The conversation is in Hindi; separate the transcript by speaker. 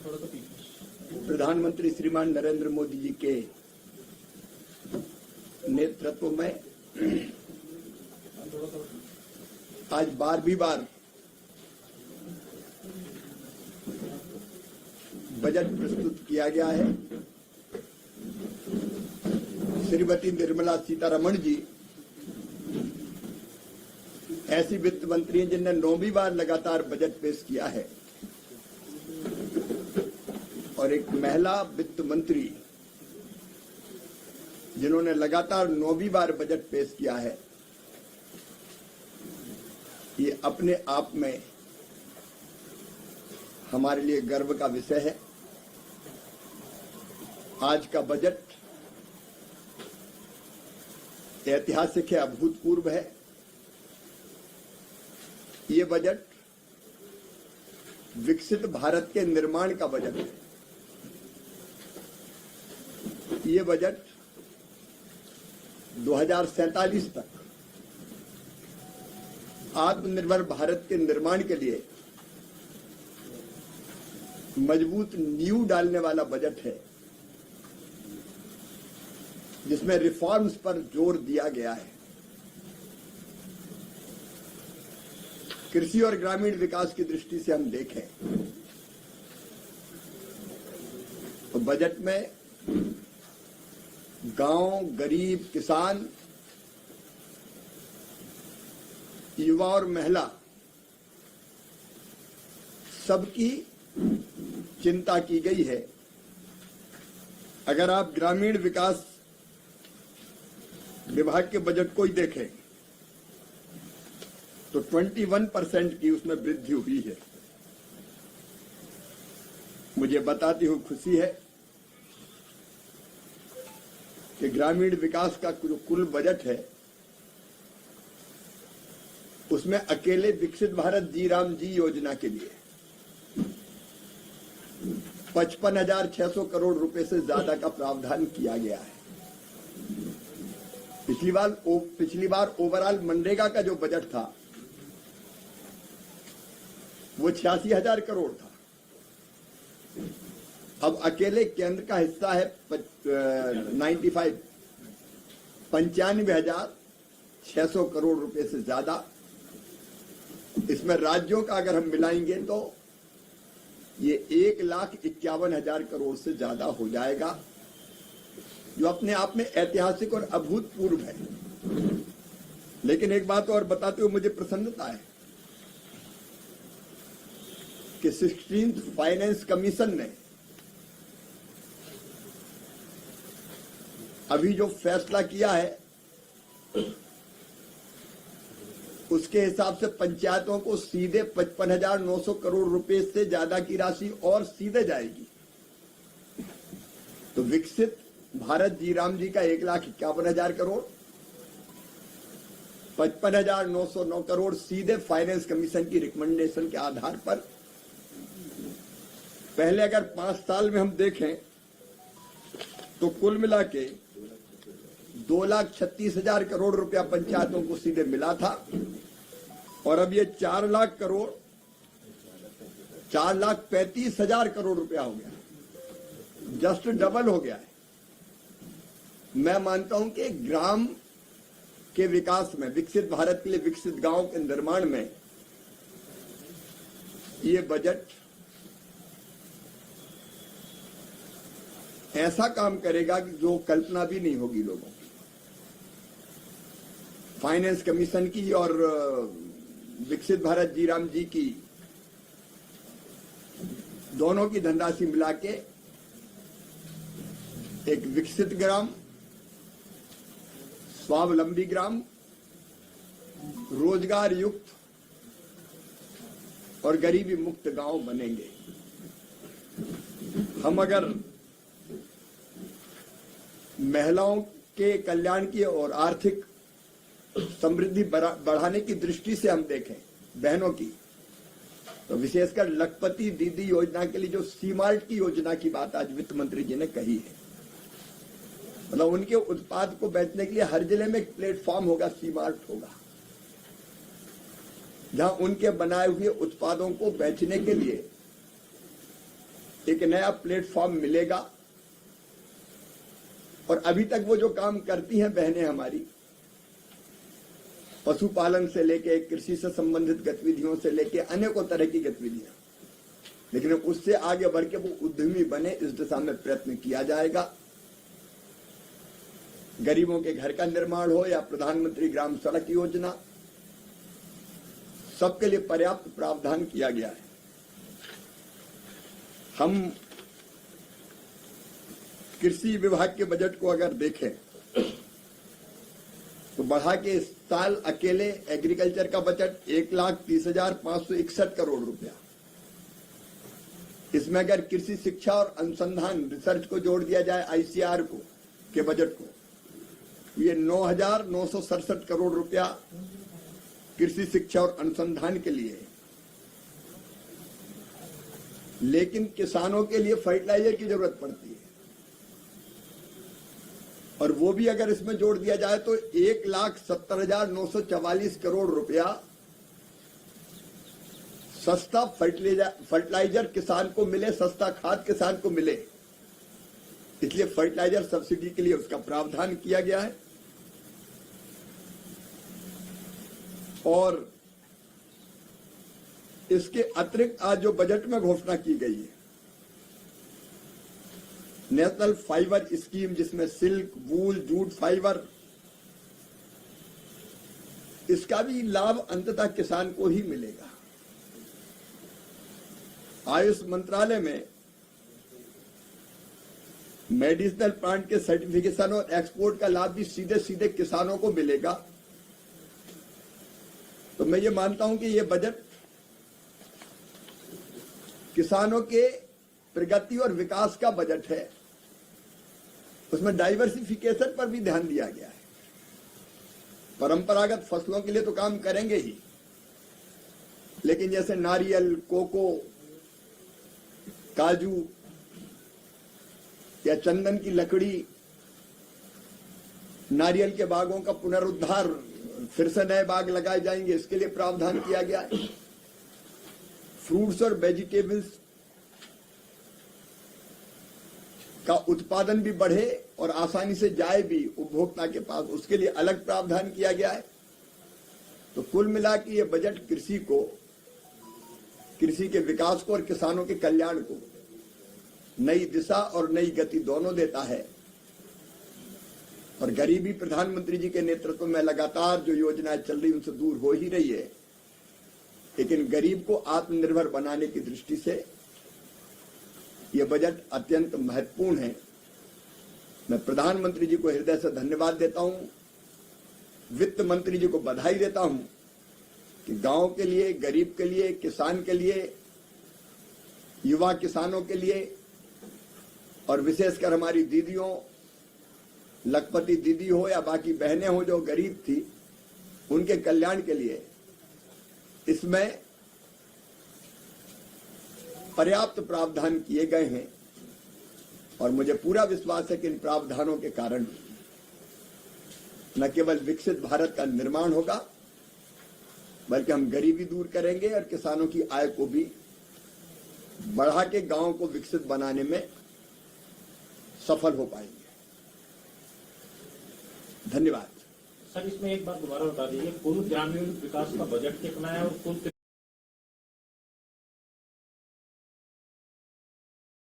Speaker 1: प्रधानमंत्री श्रीमान नरेंद्र मोदी जी के नेतृत्व में आज 12वीं बार बजट प्रस्तुत किया गया है। श्रीमती निर्मला सीतारमण जी ऐसी वित्त मंत्री हैं जिन्होंने 9वीं बार लगातार बजट पेश किया है और एक महिला वित्त मंत्री जिन्होंने लगातार 9वीं बार बजट पेश किया है। ये अपने आप में हमारे लिए गर्व का विषय है। आज का बजट ऐतिहासिक है, अभूतपूर्व है। ये बजट विकसित भारत के निर्माण का बजट है। ये बजट 2047 तक आत्मनिर्भर भारत के निर्माण के लिए मजबूत नींव डालने वाला बजट है, जिसमें रिफॉर्म्स पर जोर दिया गया है। कृषि और ग्रामीण विकास की दृष्टि से हम देखें तो बजट में गांव, गरीब, किसान, युवा और महिला सबकी चिंता की गई है। अगर आप ग्रामीण विकास विभाग के बजट को ही देखें तो 21% की उसमें वृद्धि हुई है। मुझे बताती हुई खुशी है कि ग्रामीण विकास का जो कुल बजट है उसमें अकेले विकसित भारत जी राम जी योजना के लिए 55,600 करोड़ रुपए से ज्यादा का प्रावधान किया गया है। पिछली बार ओवरऑल मनरेगा का जो बजट था वो 86,000 करोड़ था। अब अकेले केंद्र का हिस्सा है 95,600 करोड़ रुपए से ज्यादा। इसमें राज्यों का अगर हम मिलाएंगे तो ये 1,51,000 करोड़ से ज्यादा हो जाएगा, जो अपने आप में ऐतिहासिक और अभूतपूर्व है। लेकिन एक बात और बताते हुए मुझे प्रसन्नता है कि 16th फाइनेंस कमीशन ने अभी जो फैसला किया है उसके हिसाब से पंचायतों को सीधे 55,900 करोड़ रुपए से ज्यादा की राशि और सीधे जाएगी। तो विकसित भारत जी राम जी का 1,51,000 करोड़, 55,909 करोड़ सीधे फाइनेंस कमीशन की रिकमेंडेशन के आधार पर। पहले अगर 5 साल में हम देखें तो कुल मिला के 2,36,000 करोड़ रुपया पंचायतों को सीधे मिला था और अब ये 4 लाख करोड़ 4,35,000 करोड़ रुपया हो गया, जस्ट डबल हो गया है। मैं मानता हूं कि ग्राम के विकास में, विकसित भारत के लिए विकसित गांव के निर्माण में ये बजट ऐसा काम करेगा कि जो कल्पना भी नहीं होगी लोगों की। फाइनेंस कमीशन की और विकसित भारत जी राम जी की दोनों की धनराशि मिला के एक विकसित ग्राम, स्वावलंबी ग्राम, रोजगार युक्त और गरीबी मुक्त गांव बनेंगे। हम अगर महिलाओं के कल्याण की और आर्थिक समृद्धि बढ़ाने की दृष्टि से हम देखें बहनों की, तो विशेषकर लखपति दीदी योजना के लिए जो सीमार्ट की योजना की बात आज वित्त मंत्री जी ने कही है, मतलब उनके उत्पाद को बेचने के लिए हर जिले में एक प्लेटफॉर्म होगा, सीमार्ट होगा, जहां उनके बनाए हुए उत्पादों को बेचने के लिए एक नया प्लेटफॉर्म मिलेगा। और अभी तक वो जो काम करती हैं बहनें हमारी, पशुपालन से लेके कृषि से संबंधित गतिविधियों से लेके अनेकों तरह की गतिविधियां, लेकिन उससे आगे बढ़ के वो उद्यमी बने, इस दिशा में प्रयत्न किया जाएगा। गरीबों के घर का निर्माण हो या प्रधानमंत्री ग्राम सड़क योजना, सबके लिए पर्याप्त प्रावधान किया गया है। हम कृषि विभाग के बजट को अगर देखें तो बढ़ा के इस साल अकेले एग्रीकल्चर का बजट 1,30,561 करोड़ रुपया। इसमें अगर कृषि शिक्षा और अनुसंधान रिसर्च को जोड़ दिया जाए आईसीआर को के बजट को, ये 9,967 करोड़ रुपया कृषि शिक्षा और अनुसंधान के लिए है। लेकिन किसानों के लिए फर्टिलाइजर की जरूरत पड़ती है, और वो भी अगर इसमें जोड़ दिया जाए तो 1,70,944 करोड़ रुपया सस्ता फर्टिलाइजर किसान को मिले, सस्ता खाद किसान को मिले, इसलिए फर्टिलाइजर सब्सिडी के लिए उसका प्रावधान किया गया है। और इसके अतिरिक्त आज जो बजट में घोषणा की गई है, नेशनल फाइबर स्कीम, जिसमें सिल्क, वूल, जूट फाइबर, इसका भी लाभ अंततः किसान को ही मिलेगा। आयुष मंत्रालय में मेडिसिनल प्लांट के सर्टिफिकेशन और एक्सपोर्ट का लाभ भी सीधे सीधे किसानों को मिलेगा। तो मैं ये मानता हूं कि ये बजट किसानों के प्रगति और विकास का बजट है। उसमें डाइवर्सिफिकेशन पर भी ध्यान दिया गया है। परंपरागत फसलों के लिए तो काम करेंगे ही, लेकिन जैसे नारियल, कोको, काजू या चंदन की लकड़ी, नारियल के बागों का पुनरुद्धार, फिर से नए बाग लगाए जाएंगे, इसके लिए प्रावधान किया गया है। फ्रूट्स और वेजिटेबल्स का उत्पादन भी बढ़े और आसानी से जाए भी उपभोक्ता के पास, उसके लिए अलग प्रावधान किया गया है। तो कुल मिला के ये बजट कृषि को, कृषि के विकास को और किसानों के कल्याण को नई दिशा और नई गति दोनों देता है। और गरीबी प्रधानमंत्री जी के नेतृत्व में लगातार जो योजनाएं चल रही उनसे दूर हो ही रही है, लेकिन गरीब को आत्मनिर्भर बनाने की दृष्टि से यह बजट अत्यंत महत्वपूर्ण है। मैं प्रधानमंत्री जी को हृदय से धन्यवाद देता हूं, वित्त मंत्री जी को बधाई देता हूं कि गांव के लिए, गरीब के लिए, किसान के लिए, युवा किसानों के लिए और विशेषकर हमारी दीदियों, लखपति दीदी हो या बाकी बहनें हो जो गरीब थी, उनके कल्याण के लिए इसमें पर्याप्त प्रावधान किए गए हैं। और मुझे पूरा विश्वास है कि इन प्रावधानों के कारण न केवल विकसित भारत का निर्माण होगा, बल्कि हम गरीबी दूर करेंगे और किसानों की आय को भी बढ़ा के गांव को विकसित बनाने में सफल हो पाएंगे। धन्यवाद।
Speaker 2: सर, इसमें एक बात दोबारा बता दीजिए, कुल ग्रामीण विकास का बजट कितना है और कुल